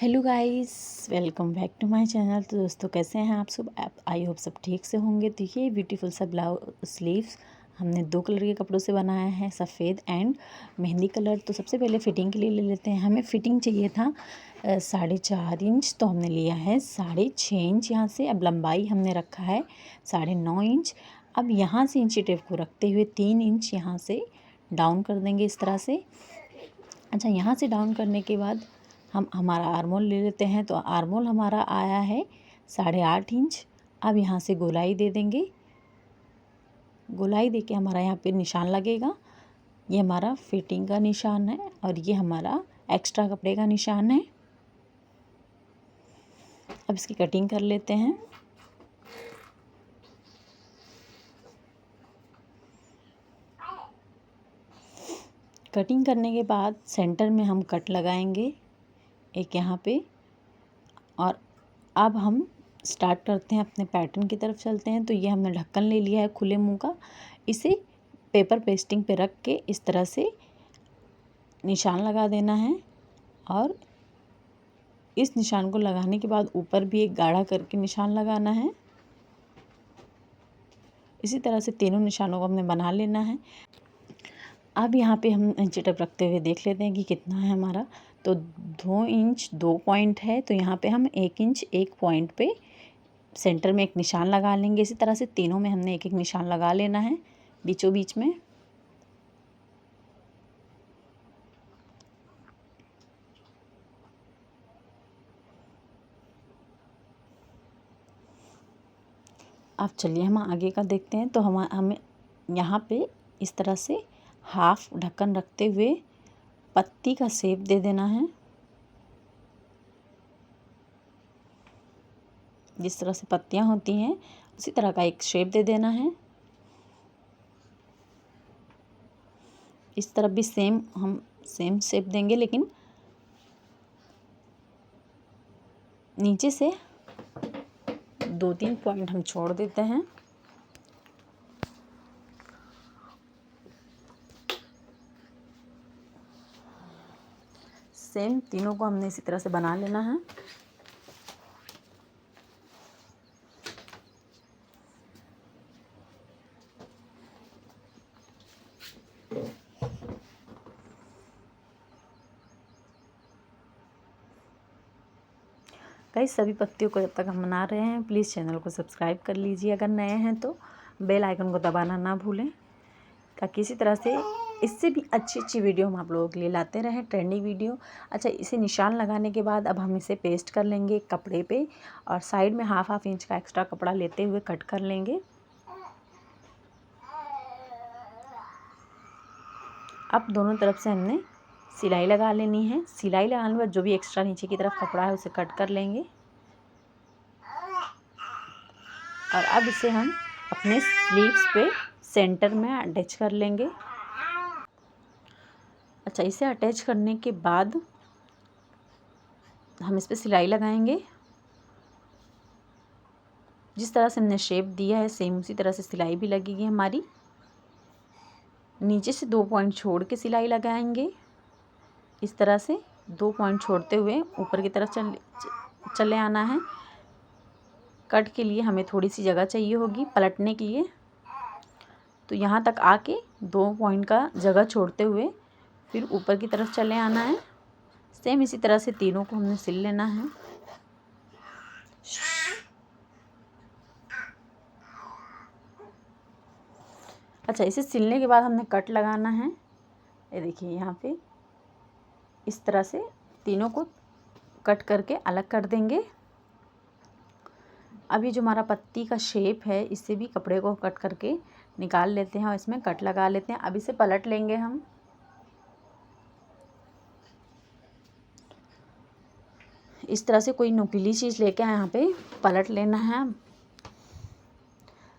Hello guys, welcome back to my channel. तो दोस्तों, कैसे हैं आप सब? आई होप सब ठीक से होंगे। तो ये ब्यूटीफुल सा ब्लाउज स्लीव्स हमने 2 कलर के कपड़ों से बनाया है, सफ़ेद एंड मेहंदी कलर। तो सबसे पहले फ़िटिंग के लिए ले लेते हैं। हमें फ़िटिंग चाहिए था 4.5 इंच, तो हमने लिया है 6.5 इंच यहाँ से। अब लंबाई हमने रखा है 9.5 इंच। अब यहाँ से इंची टेप को रखते हुए 3 इंच यहाँ से डाउन कर देंगे इस तरह से। अच्छा, यहाँ से डाउन करने के बाद हम हमारा आर्मोल ले लेते हैं। तो आर्मोल हमारा आया है 8.5 इंच। अब यहाँ से गोलाई दे देंगे। गोलाई देके हमारा यहाँ पे निशान लगेगा। ये हमारा फिटिंग का निशान है और ये हमारा एक्स्ट्रा कपड़े का निशान है। अब इसकी कटिंग कर लेते हैं। कटिंग करने के बाद सेंटर में हम कट लगाएंगे एक यहाँ पे। और अब हम स्टार्ट करते हैं, अपने पैटर्न की तरफ चलते हैं। तो ये हमने ढक्कन ले लिया है खुले मुंह का। इसे पेपर पेस्टिंग पे रख के इस तरह से निशान लगा देना है। और इस निशान को लगाने के बाद ऊपर भी एक गाढ़ा करके निशान लगाना है। इसी तरह से तीनों निशानों को हमने बना लेना है। अब यहाँ पे हम इंची टेप रखते हुए देख लेते हैं कि कितना है हमारा। तो 2 इंच 2 पॉइंट है, तो यहाँ पे हम 1 इंच 1 पॉइंट पे सेंटर में एक निशान लगा लेंगे। इसी तरह से तीनों में हमने एक एक निशान लगा लेना है बीचों बीच में। अब चलिए हम आगे का देखते हैं। तो हमें यहाँ पे इस तरह से हाफ ढक्कन रखते हुए पत्ती का शेप दे देना है। जिस तरह से पत्तियाँ होती हैं उसी तरह का एक शेप दे देना है। इस तरफ भी हम सेम शेप देंगे, लेकिन नीचे से 2-3 पॉइंट हम छोड़ देते हैं। सेम तीनों को हमने इसी तरह से बना लेना है। गाइस, सभी पत्तियों को जब तक हम बना रहे हैं, प्लीज़ चैनल को सब्सक्राइब कर लीजिए। अगर नए हैं तो बेल आइकन को दबाना ना भूलें, ताकि इसी तरह से इससे भी अच्छी अच्छी वीडियो हम आप लोगों के लिए लाते रहें, ट्रेंडिंग वीडियो। अच्छा, इसे निशान लगाने के बाद अब हम इसे पेस्ट कर लेंगे कपड़े पे, और साइड में हाफ इंच का एक्स्ट्रा कपड़ा लेते हुए कट कर लेंगे। अब दोनों तरफ से हमने सिलाई लगा लेनी है। सिलाई लगाने के बाद जो भी एक्स्ट्रा नीचे की तरफ कपड़ा है उसे कट कर लेंगे। और अब इसे हम अपने स्लीव्स पे सेंटर में अटैच कर लेंगे। अच्छा, इसे अटैच करने के बाद हम इस पर सिलाई लगाएंगे। जिस तरह से हमने शेप दिया है सेम उसी तरह से सिलाई भी लगेगी हमारी। नीचे से 2 पॉइंट छोड़ के सिलाई लगाएंगे। इस तरह से 2 पॉइंट छोड़ते हुए ऊपर की तरफ चले आना है। कट के लिए हमें थोड़ी सी जगह चाहिए होगी पलटने के लिए, तो यहाँ तक आके 2 पॉइंट का जगह छोड़ते हुए फिर ऊपर की तरफ चले आना है। सेम इसी तरह से तीनों को हमने सिल लेना है। अच्छा, इसे सिलने के बाद हमने कट लगाना है। ये देखिए, यहाँ पे इस तरह से तीनों को कट करके अलग कर देंगे। अभी जो हमारा पत्ती का शेप है, इससे भी कपड़े को कट करके निकाल लेते हैं और इसमें कट लगा लेते हैं। अब इसे पलट लेंगे हम। इस तरह से कोई नुकीली चीज़ लेके यहाँ पे पलट लेना है।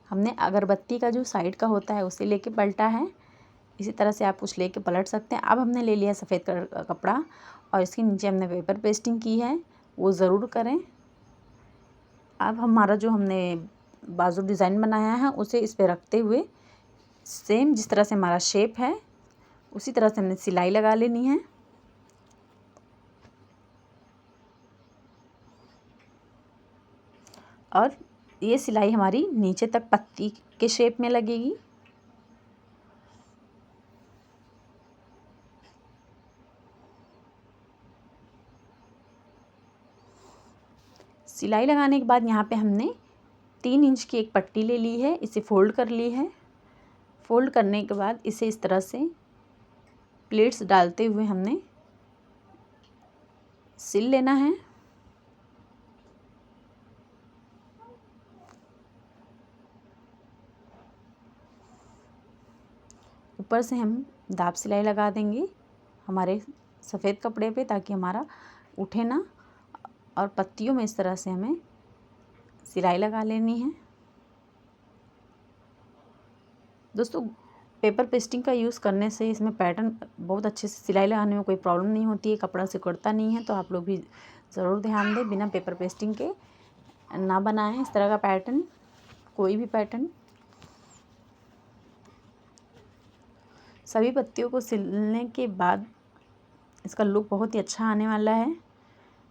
हमने अगरबत्ती का जो साइड का होता है उसे लेके पलटा है। इसी तरह से आप कुछ लेके पलट सकते हैं। अब हमने ले लिया सफ़ेद कलर का कपड़ा और इसके नीचे हमने पेपर पेस्टिंग की है, वो ज़रूर करें। अब हमारा जो हमने बाजू डिज़ाइन बनाया है उसे इस पे रखते हुए सेम जिस तरह से हमारा शेप है उसी तरह से हमने सिलाई लगा लेनी है। और ये सिलाई हमारी नीचे तक पत्ती के शेप में लगेगी। सिलाई लगाने के बाद यहाँ पे हमने 3 इंच की एक पट्टी ले ली है, इसे फोल्ड कर ली है। फोल्ड करने के बाद इसे इस तरह से प्लेट्स डालते हुए हमने सिल लेना है। ऊपर से हम दाब सिलाई लगा देंगे हमारे सफ़ेद कपड़े पे, ताकि हमारा उठे ना। और पत्तियों में इस तरह से हमें सिलाई लगा लेनी है। दोस्तों, पेपर पेस्टिंग का यूज़ करने से इसमें पैटर्न बहुत अच्छे से सिलाई लगाने में कोई प्रॉब्लम नहीं होती है, कपड़ा सिकुड़ता नहीं है। तो आप लोग भी ज़रूर ध्यान दें, बिना पेपर पेस्टिंग के ना बनाएं इस तरह का पैटर्न, कोई भी पैटर्न। सभी पत्तियों को सिलने के बाद इसका लुक बहुत ही अच्छा आने वाला है।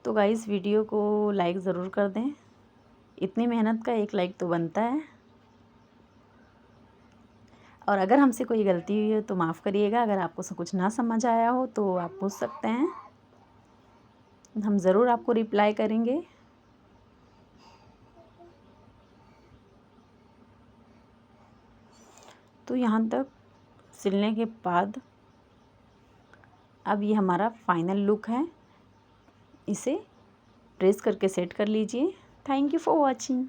तो गाइस, वीडियो को लाइक ज़रूर कर दें, इतनी मेहनत का एक लाइक तो बनता है। और अगर हमसे कोई गलती हुई हो तो माफ़ करिएगा। अगर आपको कुछ ना समझ आया हो तो आप पूछ सकते हैं, हम ज़रूर आपको रिप्लाई करेंगे। तो यहाँ तक सिलने के बाद अब ये हमारा फाइनल लुक है। इसे प्रेस करके सेट कर लीजिए। Thank you for watching.